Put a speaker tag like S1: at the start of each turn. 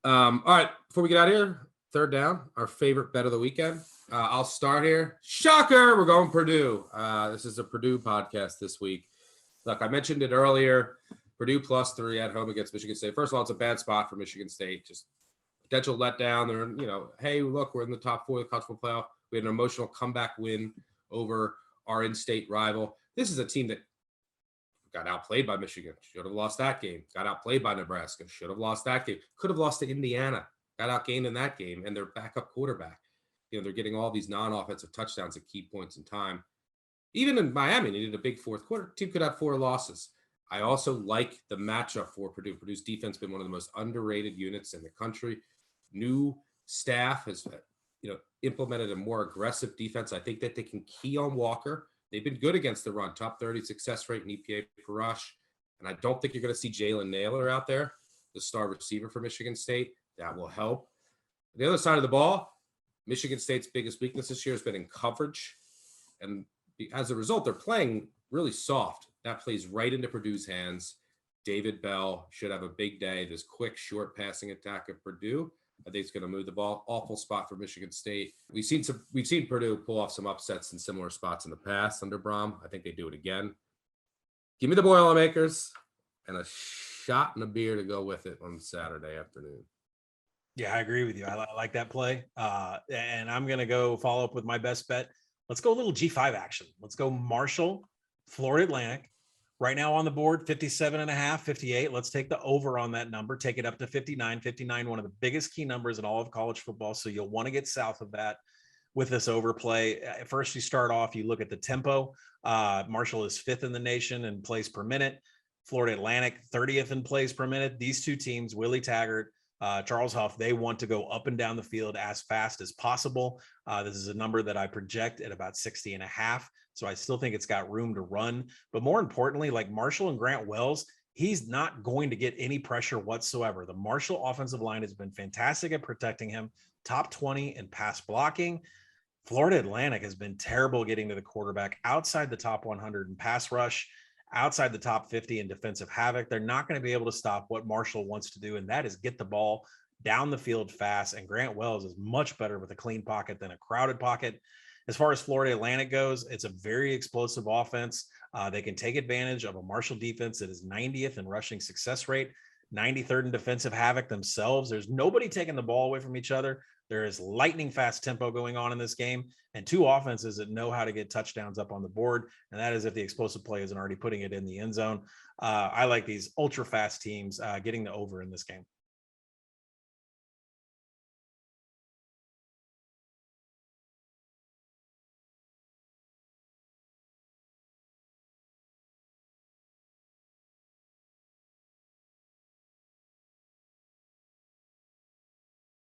S1: All right, before we get out of here, third down, our favorite bet of the weekend. I'll start here. Shocker, we're going Purdue. This is a Purdue podcast this week. Look, I mentioned it earlier. Purdue +3 at home against Michigan State. First of all, it's a bad spot for Michigan State. Just potential letdown. They're, hey, look, we're in the top 4 of the college football playoff. We had an emotional comeback win over our in-state rival. This is a team that got outplayed by Michigan. Should have lost that game. Got outplayed by Nebraska. Should have lost that game. Could have lost to Indiana. Got outgained in that game. And their backup quarterback. They're getting all these non-offensive touchdowns at key points in time. Even in Miami, they needed a big fourth quarter. Team could have 4 losses. I also like the matchup for Purdue. Purdue's defense has been one of the most underrated units in the country. New staff has, implemented a more aggressive defense. I think that they can key on Walker. They've been good against the run, top 30 success rate in EPA per rush. And I don't think you're going to see Jalen Naylor out there, the star receiver for Michigan State. That will help. The other side of the ball, Michigan State's biggest weakness this year has been in coverage. And as a result, they're playing really soft. That plays right into Purdue's hands. David Bell should have a big day. This quick, short passing attack of Purdue, I think it's going to move the ball. Awful spot for Michigan State. We've seen Purdue pull off some upsets in similar spots in the past under Brom. I think they do it again. Give me the Boilermakers and a shot and a beer to go with it on Saturday afternoon.
S2: Yeah, I agree with you. I like that play. And I'm going to go follow up with my best bet. Let's go a little G5 action. Let's go Marshall, Florida Atlantic. Right now on the board, 57.5, 58. Let's take the over on that number, take it up to 59. 59, one of the biggest key numbers in all of college football. So you'll want to get south of that with this overplay. First, you start off, you look at the tempo. Marshall is 5th in the nation in plays per minute. Florida Atlantic, 30th in plays per minute. These two teams, Willie Taggart, Charles Huff, they want to go up and down the field as fast as possible. This is a number that I project at about 60.5. So I still think it's got room to run. But more importantly, like Marshall and Grant Wells, he's not going to get any pressure whatsoever. The Marshall offensive line has been fantastic at protecting him, top 20 in pass blocking. Florida Atlantic has been terrible getting to the quarterback, outside the top 100 in pass rush, outside the top 50 in defensive havoc. They're not going to be able to stop what Marshall wants to do, and that is get the ball down the field fast. And Grant Wells is much better with a clean pocket than a crowded pocket. As far as Florida Atlantic goes, it's a very explosive offense. They can take advantage of a Marshall defense that is 90th in rushing success rate, 93rd in defensive havoc themselves. There's nobody taking the ball away from each other. There is lightning fast tempo going on in this game, and 2 offenses that know how to get touchdowns up on the board. And that is if the explosive play isn't already putting it in the end zone. I like these ultra fast teams getting the over in this game.